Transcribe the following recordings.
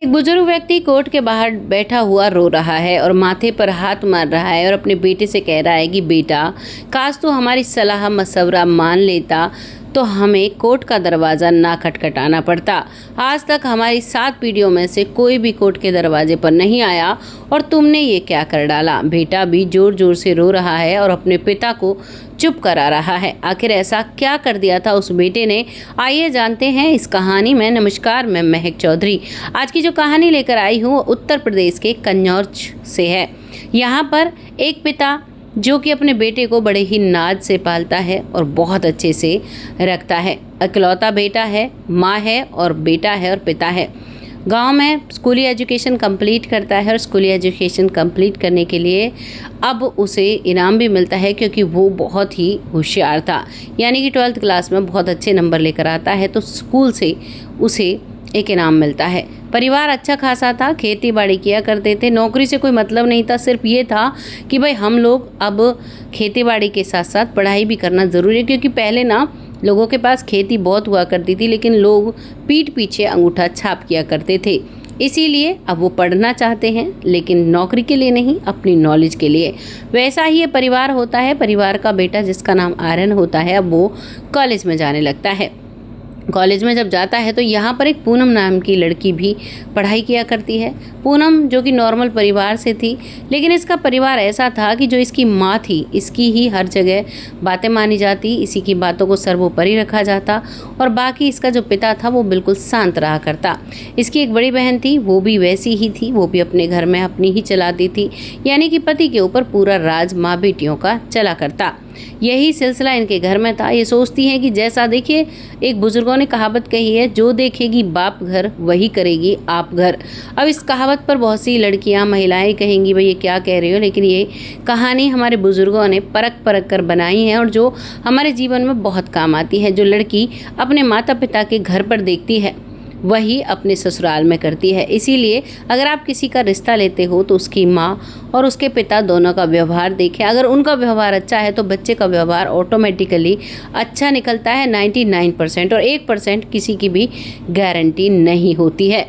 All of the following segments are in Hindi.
एक बुजुर्ग व्यक्ति कोर्ट के बाहर बैठा हुआ रो रहा है और माथे पर हाथ मार रहा है और अपने बेटे से कह रहा है कि बेटा, काश तू हमारी सलाह मशवरा मान लेता तो हमें कोर्ट का दरवाज़ा ना खटखटाना पड़ता। आज तक हमारी 7 पीढ़ियों में से कोई भी कोर्ट के दरवाजे पर नहीं आया और तुमने ये क्या कर डाला। बेटा भी ज़ोर ज़ोर से रो रहा है और अपने पिता को चुप करा रहा है। आखिर ऐसा क्या कर दिया था उस बेटे ने, आइए जानते हैं इस कहानी में। नमस्कार, मैं महक चौधरी। आज की जो कहानी लेकर आई हूँ उत्तर प्रदेश के कन्नौज से है। यहाँ पर एक पिता जो कि अपने बेटे को बड़े ही नाज से पालता है और बहुत अच्छे से रखता है। इकलौता बेटा है, माँ है और बेटा है और पिता है। गांव में स्कूली एजुकेशन कंप्लीट करता है और स्कूली एजुकेशन कंप्लीट करने के लिए अब उसे इनाम भी मिलता है क्योंकि वो बहुत ही होशियार था, यानी कि 12th क्लास में बहुत अच्छे नंबर लेकर आता है तो स्कूल से उसे एक इनाम मिलता है। परिवार अच्छा खासा था, खेती बाड़ी किया करते थे, नौकरी से कोई मतलब नहीं था। सिर्फ ये था कि भाई हम लोग अब खेती बाड़ी के साथ साथ पढ़ाई भी करना ज़रूरी है, क्योंकि पहले ना लोगों के पास खेती बहुत हुआ करती थी लेकिन लोग पीठ पीछे अंगूठा छाप किया करते थे। इसीलिए अब वो पढ़ना चाहते हैं लेकिन नौकरी के लिए नहीं, अपनी नॉलेज के लिए। वैसा ही ये परिवार होता है। परिवार का बेटा जिसका नाम आर्यन होता है, अब वो कॉलेज में जाने लगता है। कॉलेज में जब जाता है तो यहाँ पर एक पूनम नाम की लड़की भी पढ़ाई किया करती है। पूनम जो कि नॉर्मल परिवार से थी, लेकिन इसका परिवार ऐसा था कि जो इसकी माँ थी, इसकी ही हर जगह बातें मानी जाती, इसी की बातों को सर्वोपरि रखा जाता और बाकी इसका जो पिता था वो बिल्कुल शांत रहा करता। इसकी एक बड़ी बहन थी, वो भी वैसी ही थी, वो भी अपने घर में अपनी ही चलाती थी, यानी कि पति के ऊपर पूरा राज माँ बेटियों का चला करता। यही सिलसिला इनके घर में था। ये सोचती हैं कि जैसा, देखिए एक बुजुर्गों ने कहावत कही है, जो देखेगी बाप घर वही करेगी आप घर। अब इस कहावत पर बहुत सी लड़कियां, महिलाएं कहेंगी भाई ये क्या कह रही हो, लेकिन ये कहानी हमारे बुजुर्गों ने परख परख कर बनाई है और जो हमारे जीवन में बहुत काम आती है। जो लड़की अपने माता पिता के घर पर देखती है वही अपने ससुराल में करती है। इसीलिए अगर आप किसी का रिश्ता लेते हो तो उसकी माँ और उसके पिता दोनों का व्यवहार देखें। अगर उनका व्यवहार अच्छा है तो बच्चे का व्यवहार ऑटोमेटिकली अच्छा निकलता है 99%, और 1% किसी की भी गारंटी नहीं होती है।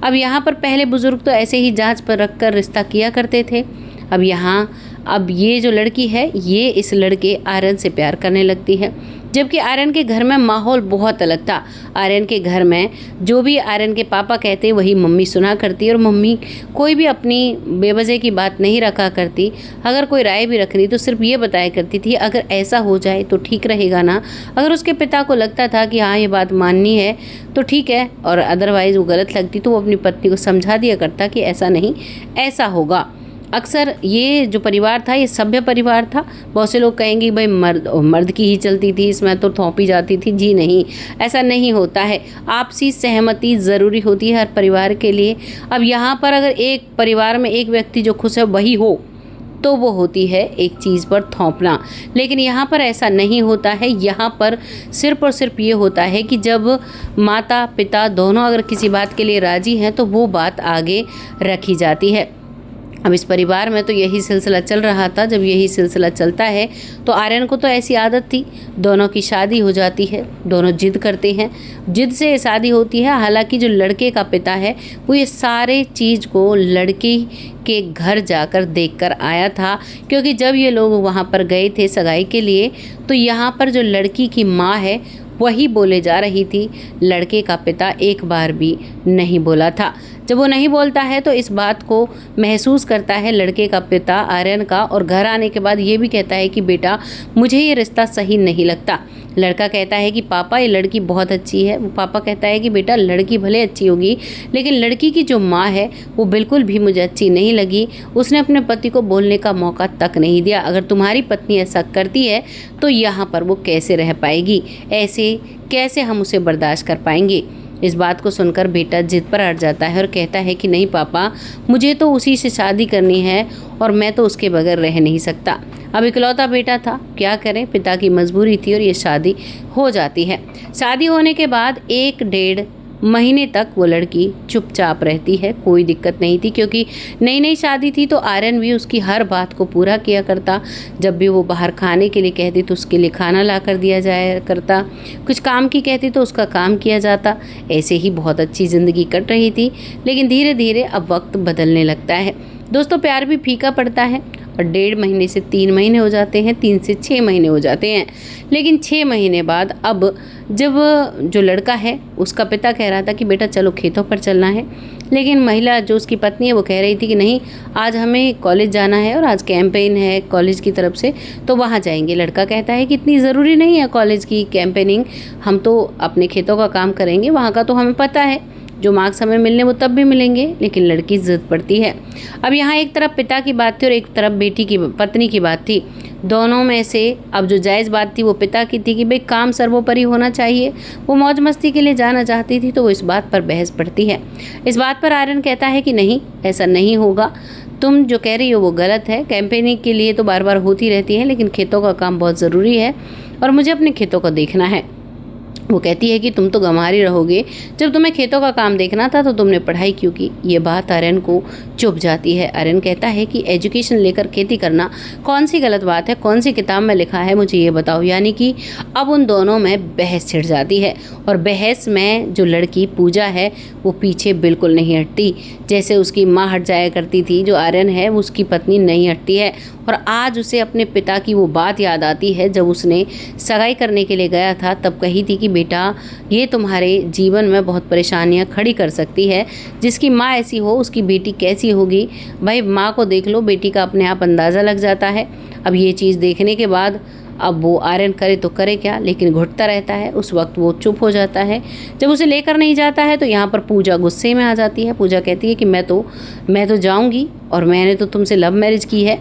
अब यहाँ पर पहले बुजुर्ग तो ऐसे ही जांच पर रख कर रिश्ता किया करते थे। अब ये जो लड़की है ये इस लड़के आर्यन से प्यार करने लगती है, जबकि आर्यन के घर में माहौल बहुत अलग था। आर्यन के घर में जो भी आर्यन के पापा कहते वही मम्मी सुना करती और मम्मी कोई भी अपनी बेवजह की बात नहीं रखा करती। अगर कोई राय भी रखनी तो सिर्फ ये बताया करती थी अगर ऐसा हो जाए तो ठीक रहेगा ना। अगर उसके पिता को लगता था कि हाँ ये बात माननी है तो ठीक है, और अदरवाइज़ वो गलत लगती तो वो अपनी पत्नी को समझा दिया करता कि ऐसा नहीं, ऐसा होगा। अक्सर ये जो परिवार था ये सभ्य परिवार था। बहुत से लोग कहेंगे भाई मर्द की ही चलती थी, इसमें तो थोपी जाती थी। जी नहीं, ऐसा नहीं होता है। आपसी सहमति ज़रूरी होती है हर परिवार के लिए। अब यहाँ पर अगर एक परिवार में एक व्यक्ति जो खुश है वही हो तो वो होती है एक चीज़ पर थोपना, लेकिन यहाँ पर ऐसा नहीं होता है। यहाँ पर सिर्फ और सिर्फ ये होता है कि जब माता पिता दोनों अगर किसी बात के लिए राज़ी हैं तो वो बात आगे रखी जाती है। अब इस परिवार में तो यही सिलसिला चल रहा था। जब यही सिलसिला चलता है तो आर्यन को तो ऐसी आदत थी, दोनों की शादी हो जाती है, दोनों जिद करते हैं, जिद से शादी होती है। हालांकि जो लड़के का पिता है वो ये सारे चीज़ को लड़के के घर जाकर देखकर आया था, क्योंकि जब ये लोग वहाँ पर गए थे सगाई के लिए तो यहाँ पर जो लड़की की माँ है वही बोले जा रही थी, लड़के का पिता एक बार भी नहीं बोला था। जब वो नहीं बोलता है तो इस बात को महसूस करता है लड़के का पिता आर्यन का, और घर आने के बाद ये भी कहता है कि बेटा मुझे ये रिश्ता सही नहीं लगता। लड़का कहता है कि पापा ये लड़की बहुत अच्छी है। पापा कहता है कि बेटा लड़की भले अच्छी होगी लेकिन लड़की की जो माँ है वो बिल्कुल भी मुझे अच्छी नहीं लगी, उसने अपने पति को बोलने का मौका तक नहीं दिया। अगर तुम्हारी पत्नी ऐसा करती है तो यहाँ पर वो कैसे रह पाएगी, ऐसे कैसे हम उसे बर्दाश्त कर पाएंगे। इस बात को सुनकर बेटा जिद पर अड़ जाता है और कहता है कि नहीं पापा, मुझे तो उसी से शादी करनी है और मैं तो उसके बगैर रह नहीं सकता। अब इकलौता बेटा था, क्या करें, पिता की मजबूरी थी और ये शादी हो जाती है। शादी होने के बाद 1 डेढ़ महीने तक वो लड़की चुपचाप रहती है। कोई दिक्कत नहीं थी, क्योंकि नई नई शादी थी तो आर्यन भी उसकी हर बात को पूरा किया करता। जब भी वो बाहर खाने के लिए कहती तो उसके लिए खाना ला कर दिया जाया करता, कुछ काम की कहती तो उसका काम किया जाता। ऐसे ही बहुत अच्छी ज़िंदगी कट रही थी। लेकिन धीरे धीरे अब वक्त बदलने लगता है दोस्तों, प्यार भी फीका पड़ता है और 1.5 महीने से 3 महीने हो जाते हैं, 3 से 6 महीने हो जाते हैं। लेकिन 6 महीने बाद अब जब जो लड़का है उसका पिता कह रहा था कि बेटा चलो खेतों पर चलना है, लेकिन महिला जो उसकी पत्नी है वो कह रही थी कि नहीं, आज हमें कॉलेज जाना है और आज कैंपेन है कॉलेज की तरफ से, तो वहाँ जाएंगे। लड़का कहता है कि इतनी ज़रूरी नहीं है कॉलेज की कैंपेनिंग, हम तो अपने खेतों का काम करेंगे, वहाँ का तो हमें पता है, जो मार्क्स हमें मिलने वो तब भी मिलेंगे। लेकिन लड़की जिद पड़ती है। अब यहाँ एक तरफ पिता की बात थी और एक तरफ पत्नी की बात थी। दोनों में से अब जो जायज़ बात थी वो पिता की थी कि भाई काम सर्वोपरि होना चाहिए। वो मौज मस्ती के लिए जाना चाहती थी तो वो इस बात पर बहस पड़ती है। इस बात पर आर्यन कहता है कि नहीं, ऐसा नहीं होगा, तुम जो कह रही हो वो गलत है। कैंपेनिंग के लिए तो बार बार होती रहती है, लेकिन खेतों का काम बहुत ज़रूरी है और मुझे अपने खेतों को देखना है। वो कहती है कि तुम तो गंवारी रहोगे, जब तुम्हें खेतों का काम देखना था तो तुमने पढ़ाई क्यों की। ये बात आर्यन को चुभ जाती है। आर्यन कहता है कि एजुकेशन लेकर खेती करना कौन सी गलत बात है, कौन सी किताब में लिखा है, मुझे ये बताओ। यानी कि अब उन दोनों में बहस छिड़ जाती है और बहस में जो लड़की पूजा है वो पीछे बिल्कुल नहीं हटती। जैसे उसकी माँ हट जाया करती थी, जो आर्यन है उसकी पत्नी नहीं हटती है। और आज उसे अपने पिता की वो बात याद आती है जब उसने सगाई करने के लिए गया था, तब कही थी कि बेटा ये तुम्हारे जीवन में बहुत परेशानियां खड़ी कर सकती है। जिसकी माँ ऐसी हो उसकी बेटी कैसी होगी। भाई माँ को देख लो, बेटी का अपने आप अंदाज़ा लग जाता है। अब ये चीज़ देखने के बाद अब वो आर्यन करे तो करे क्या, लेकिन घुटता रहता है। उस वक्त वो चुप हो जाता है। जब उसे लेकर नहीं जाता है तो यहाँ पर पूजा गुस्से में आ जाती है। पूजा कहती है कि मैं तो जाऊँगी और मैंने तो तुमसे लव मैरिज की है,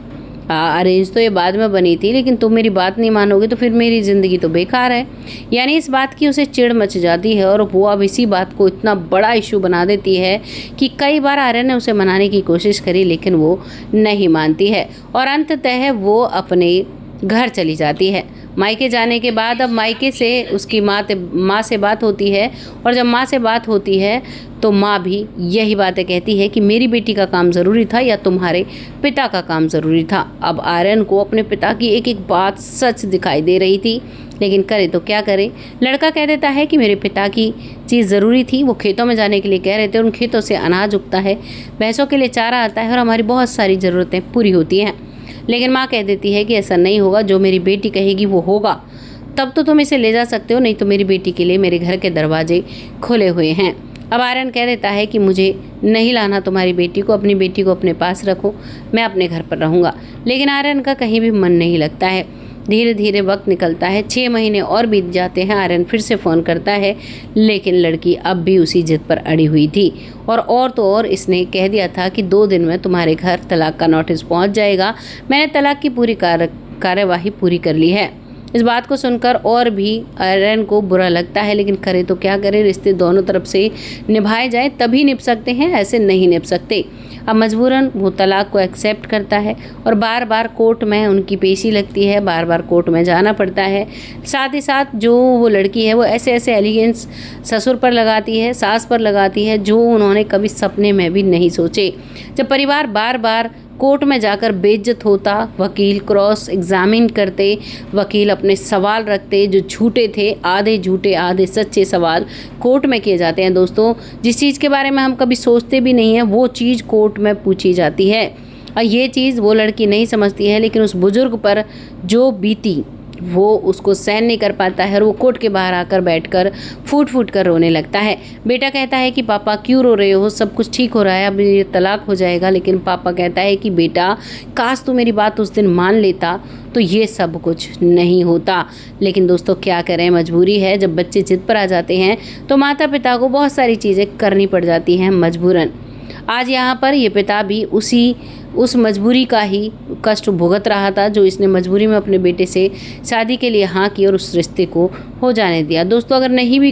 अरेंज तो ये बाद में बनी थी, लेकिन तुम मेरी बात नहीं मानोगे तो फिर मेरी ज़िंदगी तो बेकार है। यानी इस बात की उसे चिढ़ मच जाती है और वो अब इसी बात को इतना बड़ा इशू बना देती है कि कई बार आर्यन ने उसे मनाने की कोशिश करी, लेकिन वो नहीं मानती है और अंततः वो अपने घर चली जाती है। मायके जाने के बाद अब मायके से उसकी माँ से बात होती है और जब माँ से बात होती है तो माँ भी यही बातें कहती है कि मेरी बेटी का काम ज़रूरी था या तुम्हारे पिता का काम ज़रूरी था। अब आर्यन को अपने पिता की एक एक बात सच दिखाई दे रही थी, लेकिन करे तो क्या करे। लड़का कह देता है कि मेरे पिता की चीज़ ज़रूरी थी, वो खेतों में जाने के लिए कह रहे थे, उन खेतों से अनाज उगता है, भैंसों के लिए चारा आता है और हमारी बहुत सारी ज़रूरतें पूरी होती हैं। लेकिन माँ कह देती है कि ऐसा नहीं होगा, जो मेरी बेटी कहेगी वो होगा, तब तो तुम इसे ले जा सकते हो, नहीं तो मेरी बेटी के लिए मेरे घर के दरवाजे खुले हुए हैं। अब आर्यन कह देता है कि मुझे नहीं लाना तुम्हारी बेटी को, अपनी बेटी को अपने पास रखो, मैं अपने घर पर रहूँगा। लेकिन आर्यन का कहीं भी मन नहीं लगता है। धीरे धीरे वक्त निकलता है, 6 महीने और बीत जाते हैं। आर्यन फिर से फ़ोन करता है, लेकिन लड़की अब भी उसी जिद पर अड़ी हुई थी और तो और इसने कह दिया था कि 2 दिन में तुम्हारे घर तलाक का नोटिस पहुंच जाएगा। मैंने तलाक की पूरी कार्यवाही पूरी कर ली है। इस बात को सुनकर और भी आर्यन को बुरा लगता है, लेकिन करे तो क्या करे, रिश्ते दोनों तरफ से निभाए जाए तभी निभ सकते हैं, ऐसे नहीं निभ सकते। अब मजबूरन वो तलाक को एक्सेप्ट करता है और बार बार कोर्ट में उनकी पेशी लगती है, बार बार कोर्ट में जाना पड़ता है। साथ ही साथ जो वो लड़की है वो ऐसे ऐसे एलिगेंस ससुर पर लगाती है, सास पर लगाती है, जो उन्होंने कभी सपने में भी नहीं सोचे। जब परिवार बार बार कोर्ट में जाकर बेइज्जत होता, वकील क्रॉस एग्जामिन करते, वकील अपने सवाल रखते, जो झूठे थे, आधे झूठे आधे सच्चे सवाल कोर्ट में किए जाते हैं दोस्तों। जिस चीज़ के बारे में हम कभी सोचते भी नहीं हैं वो चीज़ कोर्ट में पूछी जाती है और ये चीज़ वो लड़की नहीं समझती है, लेकिन उस बुजुर्ग पर जो बीती वो उसको सहन नहीं कर पाता है और वो कोर्ट के बाहर आकर बैठकर फूट कर रोने लगता है। बेटा कहता है कि पापा क्यों रो रहे हो, सब कुछ ठीक हो रहा है, अब ये तलाक हो जाएगा। लेकिन पापा कहता है कि बेटा काश तू मेरी बात उस दिन मान लेता तो ये सब कुछ नहीं होता। लेकिन दोस्तों क्या करें, मजबूरी है। जब बच्चे जिद पर आ जाते हैं तो माता पिता को बहुत सारी चीज़ें करनी पड़ जाती हैं मजबूरन। आज यहाँ पर ये पिता भी उस मजबूरी का ही कष्ट भुगत रहा था, जो इसने मजबूरी में अपने बेटे से शादी के लिए हाँ की और उस रिश्ते को हो जाने दिया। दोस्तों अगर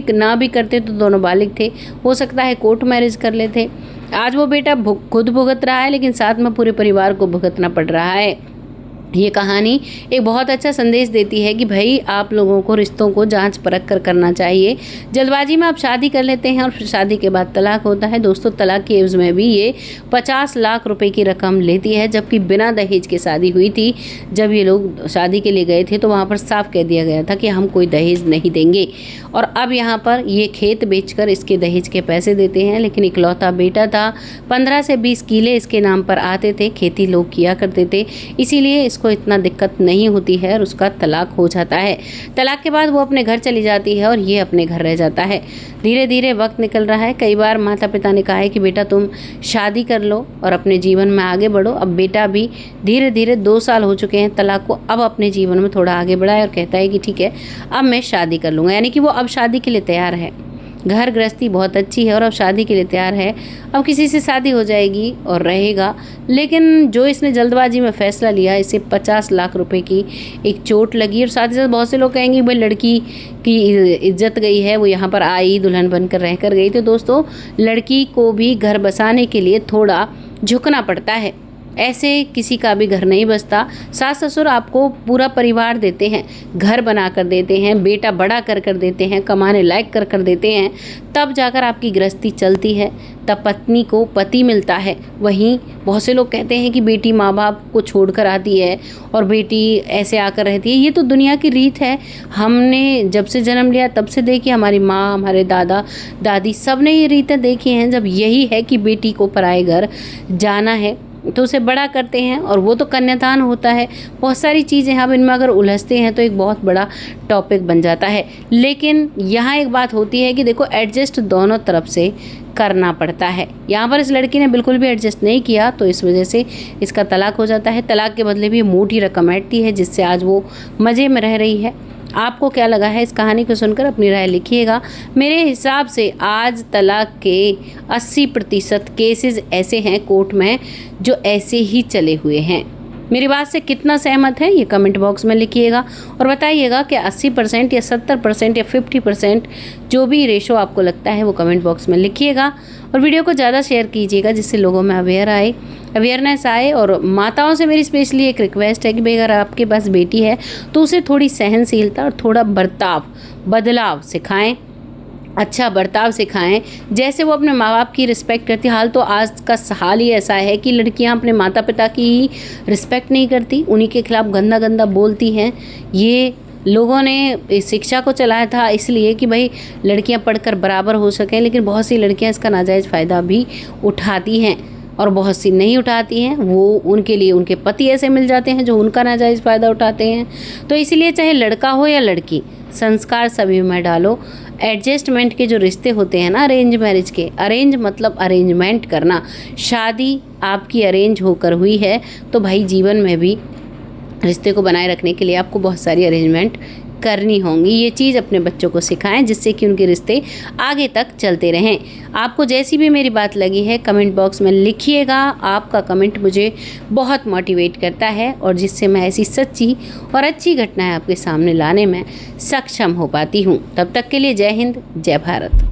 ना भी करते तो दोनों बालिग थे, हो सकता है कोर्ट मैरिज कर लेते। आज वो बेटा खुद भुगत रहा है, लेकिन साथ में पूरे परिवार को भुगतना पड़ रहा है। ये कहानी एक बहुत अच्छा संदेश देती है कि भाई आप लोगों को रिश्तों को जांच परख कर करना चाहिए। जल्दबाजी में आप शादी कर लेते हैं और फिर शादी के बाद तलाक होता है। दोस्तों, तलाक के एवज में भी ये 50 लाख रुपए की रकम लेती है, जबकि बिना दहेज के शादी हुई थी। जब ये लोग शादी के लिए गए थे तो वहाँ पर साफ कह दिया गया था कि हम कोई दहेज नहीं देंगे। और अब यहाँ पर ये खेत बेचकर इसके दहेज के पैसे देते हैं। लेकिन इकलौता बेटा था, 15 से 20 किले इसके नाम पर आते थे, खेती लोग किया करते थे, इसीलिए इसको इतना दिक्कत नहीं होती है और उसका तलाक हो जाता है। तलाक के बाद वो अपने घर चली जाती है और ये अपने घर रह जाता है। धीरे धीरे वक्त निकल रहा है। कई बार माता पिता ने कहा है कि बेटा तुम शादी कर लो और अपने जीवन में आगे बढ़ो। अब बेटा भी धीरे धीरे 2 साल हो चुके हैं तलाक को, अब अपने जीवन में थोड़ा आगे बढ़ा है और कहता है कि ठीक है अब मैं शादी कर लूँगा। यानी कि वो अब शादी के लिए तैयार है। घर गृहस्थी बहुत अच्छी है और अब शादी के लिए तैयार है। अब किसी से शादी हो जाएगी और रहेगा। लेकिन जो इसने जल्दबाजी में फ़ैसला लिया, इसे 50 लाख रुपए की एक चोट लगी। और साथ ही साथ बहुत से लोग कहेंगे भाई लड़की की इज्जत गई है, वो यहाँ पर आई दुल्हन बनकर रह कर गई। तो दोस्तों, लड़की को भी घर बसाने के लिए थोड़ा झुकना पड़ता है। ऐसे किसी का भी घर नहीं बसता। सास ससुर आपको पूरा परिवार देते हैं, घर बना कर देते हैं, बेटा बड़ा कर देते हैं, कमाने लायक कर देते हैं, तब जाकर आपकी गृहस्थी चलती है, तब पत्नी को पति मिलता है। वहीं बहुत से लोग कहते हैं कि बेटी माँ बाप को छोड़कर आती है और बेटी ऐसे आकर रहती है। ये तो दुनिया की रीत है। हमने जब से जन्म लिया तब से देखी, हमारी माँ, हमारे दादा दादी सब ने ये रीतें देखी हैं। जब यही है कि बेटी को पराए घर जाना है तो उसे बड़ा करते हैं और वो तो कन्यादान होता है। बहुत सारी चीज़ें हम इनमें अगर उलझते हैं तो एक बहुत बड़ा टॉपिक बन जाता है। लेकिन यहाँ एक बात होती है कि देखो, एडजस्ट दोनों तरफ से करना पड़ता है। यहाँ पर इस लड़की ने बिल्कुल भी एडजस्ट नहीं किया तो इस वजह से इसका तलाक हो जाता है। तलाक के बदले भी मोटी रकम ऐंठती है, जिससे आज वो मज़े में रह रही है। आपको क्या लगा है इस कहानी को सुनकर? अपनी राय लिखिएगा। मेरे हिसाब से आज तलाक के 80% केसेस ऐसे हैं कोर्ट में जो ऐसे ही चले हुए हैं। मेरी बात से कितना सहमत है ये कमेंट बॉक्स में लिखिएगा और बताइएगा कि 80% या 70% या 50% जो भी रेशो आपको लगता है वो कमेंट बॉक्स में लिखिएगा। और वीडियो को ज़्यादा शेयर कीजिएगा जिससे लोगों में अवेयरनेस आए। और माताओं से मेरी स्पेशली एक रिक्वेस्ट है कि भाई अगर आपके पास बेटी है तो उसे थोड़ी सहनशीलता और थोड़ा बदलाव सिखाएं, अच्छा बर्ताव सिखाएं, जैसे वो अपने माँ बाप की रिस्पेक्ट करती है। हाल तो आज का हाल ही ऐसा है कि लड़कियां अपने माता पिता की ही रिस्पेक्ट नहीं करती, उन्हीं के खिलाफ गंदा गंदा बोलती हैं। ये लोगों ने इस शिक्षा को चलाया था इसलिए कि भाई लड़कियां पढ़कर बराबर हो सकें, लेकिन बहुत सी लड़कियां इसका नाजायज़ फ़ायदा भी उठाती हैं और बहुत सी नहीं उठाती हैं। वो उनके लिए उनके पति ऐसे मिल जाते हैं जो उनका नाजायज़ फ़ायदा उठाते हैं। तो इसलिए चाहे लड़का हो या लड़की, संस्कार सभी में डालो। एडजस्टमेंट के जो रिश्ते होते हैं ना, अरेंज मैरिज के, अरेंज मतलब अरेंजमेंट करना। शादी आपकी अरेंज होकर हुई है तो भाई जीवन में भी रिश्ते को बनाए रखने के लिए आपको बहुत सारी अरेंजमेंट करनी होंगी। ये चीज़ अपने बच्चों को सिखाएं जिससे कि उनके रिश्ते आगे तक चलते रहें। आपको जैसी भी मेरी बात लगी है कमेंट बॉक्स में लिखिएगा। आपका कमेंट मुझे बहुत मोटिवेट करता है और जिससे मैं ऐसी सच्ची और अच्छी घटनाएं आपके सामने लाने में सक्षम हो पाती हूँ। तब तक के लिए जय हिंद, जय भारत।